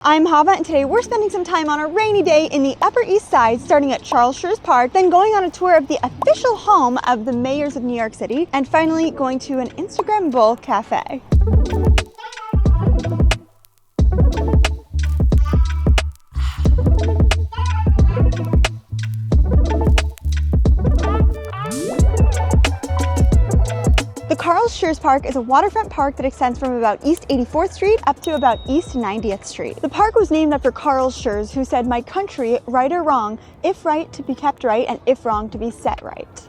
I'm Hava, and today we're spending some time on a rainy day in the Upper East Side, starting at Schurz Park, then going on a tour of the official home of the mayors of New York City, and finally going to an Instagrammable cafe. Schurz Park is a waterfront park that extends from about East 84th Street up to about East 90th Street. The park was named after Carl Schurz, who said, "My country, right or wrong, if right to be kept right, and if wrong to be set right."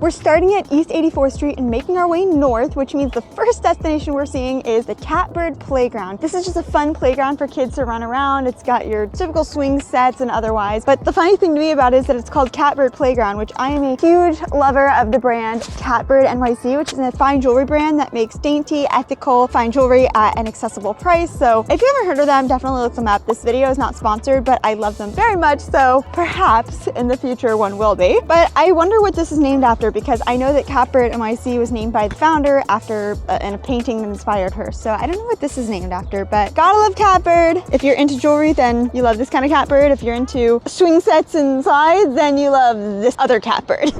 We're starting at East 84th Street and making our way north, which means the first destination we're seeing is the Catbird Playground. This is just a fun playground for kids to run around. It's got your typical swing sets and otherwise. But the funny thing to me about it is that it's called Catbird Playground, which I am a huge lover of the brand Catbird NYC, which is a fine jewelry brand that makes dainty, ethical fine jewelry at an accessible price. So if you haven't heard of them, definitely look them up. This video is not sponsored, but I love them very much. So perhaps in the future one will be. But I wonder what this is named after, because I know that Catbird NYC was named by the founder after a painting that inspired her. So I don't know what this is named after, but gotta love Catbird. If you're into jewelry, then you love this kind of Catbird. If you're into swing sets and slides, then you love this other Catbird.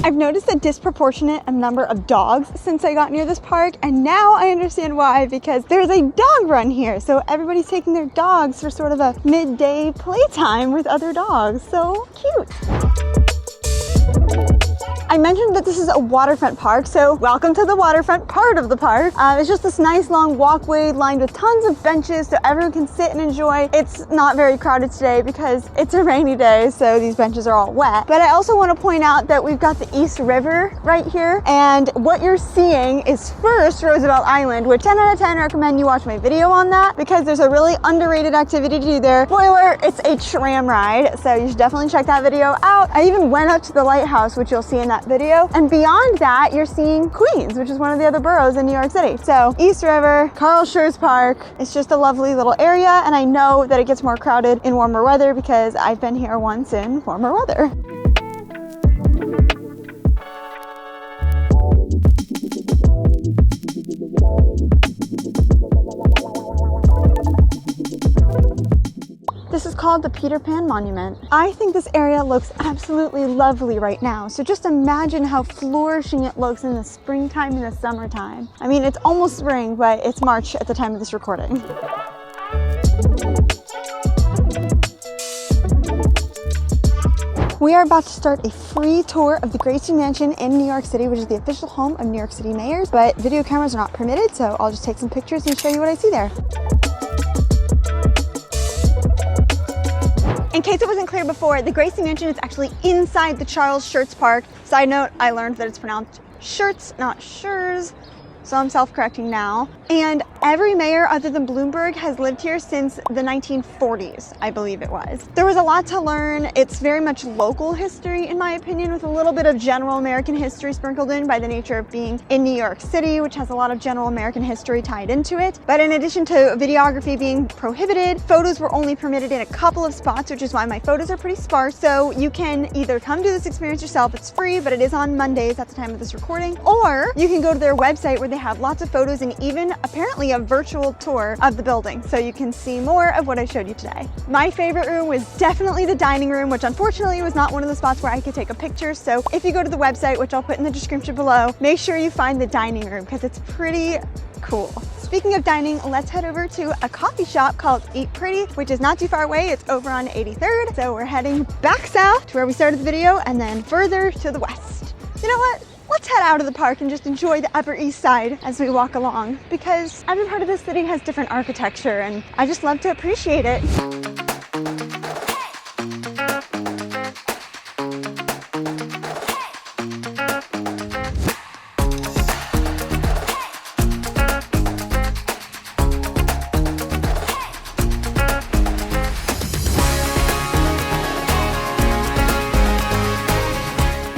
I've noticed a disproportionate number of dogs since I got near this park, and now I understand why, because there's a dog run here. So everybody's taking their dogs for sort of a midday playtime with other dogs. So cute. I mentioned that this is a waterfront park, so welcome to the waterfront part of the park. It's just this nice long walkway lined with tons of benches so everyone can sit and enjoy. It's not very crowded today because it's a rainy day, so these benches are all wet. But I also want to point out that we've got the East River right here, and what you're seeing is first Roosevelt Island, which 10 out of 10 recommend you watch my video on that, because there's a really underrated activity to do there. Spoiler, it's a tram ride, so you should definitely check that video out. I even went up to the lighthouse, which you'll see in that video, and beyond that you're seeing Queens, which is one of the other boroughs in New York City. So East River, Carl Schurz Park, it's just a lovely little area, and I know that it gets more crowded in warmer weather because I've been here once in warmer weather. This is called the Peter Pan Monument. I think this area looks absolutely lovely right now. So just imagine how flourishing it looks in the springtime and the summertime. I mean, it's almost spring, but it's March at the time of this recording. We are about to start a free tour of the Gracie Mansion in New York City, which is the official home of New York City mayors, but video cameras are not permitted, so I'll just take some pictures and show you what I see there. In case it wasn't clear before, the Gracie Mansion is actually inside the Schurz Park. Side note, I learned that it's pronounced Schurz, not Schurz, so I'm self-correcting now. And every mayor other than Bloomberg has lived here since the 1940s, I believe it was. There was a lot to learn. It's very much local history, in my opinion, with a little bit of general American history sprinkled in by the nature of being in New York City, which has a lot of general American history tied into it. But in addition to videography being prohibited, photos were only permitted in a couple of spots, which is why my photos are pretty sparse. So you can either come do this experience yourself, it's free, but it is on Mondays at the time of this recording, or you can go to their website where they have lots of photos and even apparently a virtual tour of the building, so you can see more of what I showed you today. My favorite room was definitely the dining room, which unfortunately was not one of the spots where I could take a picture. So if you go to the website, which I'll put in the description below, make sure you find the dining room because it's pretty cool. Speaking of dining, let's head over to a coffee shop called Eat Pretty, which is not too far away. It's over on 83rd. So we're heading back south to where we started the video and then further to the west. You know what? Let's head out of the park and just enjoy the Upper East Side as we walk along, because every part of the city has different architecture and I just love to appreciate it.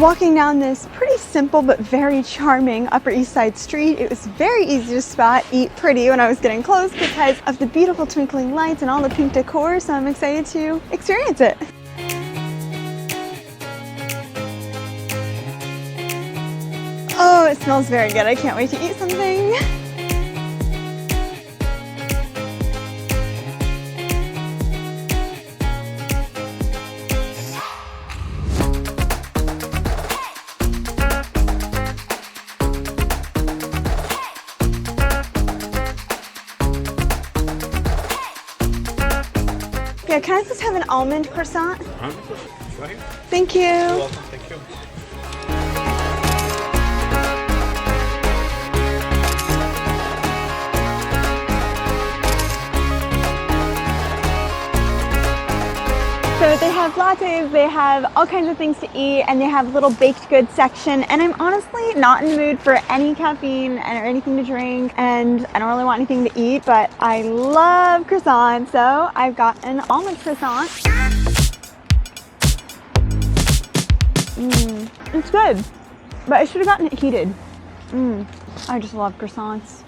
walking down this pretty simple but very charming Upper East Side street. It was very easy to spot Eat Pretty when I was getting close because of the beautiful twinkling lights and all the pink decor, so I'm excited to experience it. Oh, it smells very good. I can't wait to eat something. Yeah, can I just have an almond croissant? Right. Thank you. You're welcome. Thank you. So they have lattes, they have all kinds of things to eat, and they have a little baked goods section. And I'm honestly not in the mood for any caffeine or anything to drink, and I don't really want anything to eat, but I love croissants, so I've got an almond croissant. It's good, but I should have gotten it heated. I just love croissants.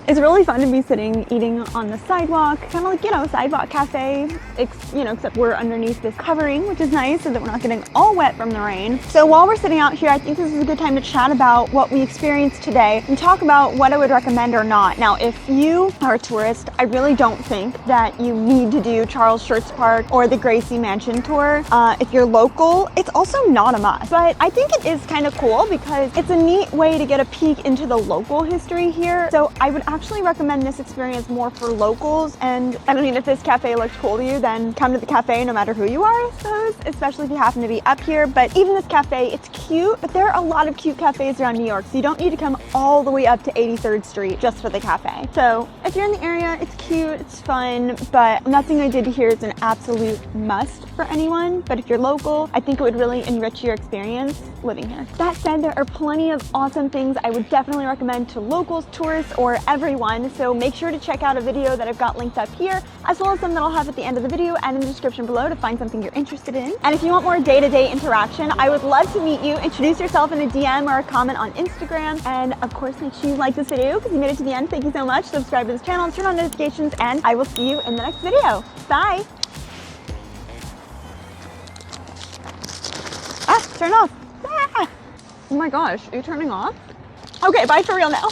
It's really fun to be sitting eating on the sidewalk, kind of like, you know, sidewalk cafe, except we're underneath this covering, which is nice so that we're not getting all wet from the rain. So while we're sitting out here, I think this is a good time to chat about what we experienced today and talk about what I would recommend or not. Now, if you are a tourist, I really don't think that you need to do Charles Schurz Park or the Gracie Mansion tour. If you're local, it's also not a must, but I think it is kind of cool because it's a neat way to get a peek into the local history here. So I would actually recommend this experience more for locals, and I mean, if this cafe looks cool to you, then come to the cafe no matter who you are, I suppose, especially if you happen to be up here. But even this cafe, it's cute, but there are a lot of cute cafes around New York, so you don't need to come all the way up to 83rd Street just for the cafe. So if you're in the area, it's cute, it's fun, but nothing I did here is an absolute must for anyone. But if you're local, I think it would really enrich your experience living here. That said, there are plenty of awesome things I would definitely recommend to locals, tourists, or everyone, so make sure to check out a video that I've got linked up here, as well as some that I'll have at the end of the video and in the description below to find something you're interested in. And if you want more day-to-day interaction, I would love to meet you. Introduce yourself in a DM or a comment on Instagram, and of course make sure you like this video because you made it to the end. Thank you so much. Subscribe to this channel, turn on notifications, and I will see you in the next video. Bye! Turn off. Ah! Oh my gosh, are you turning off? Okay, bye for real now.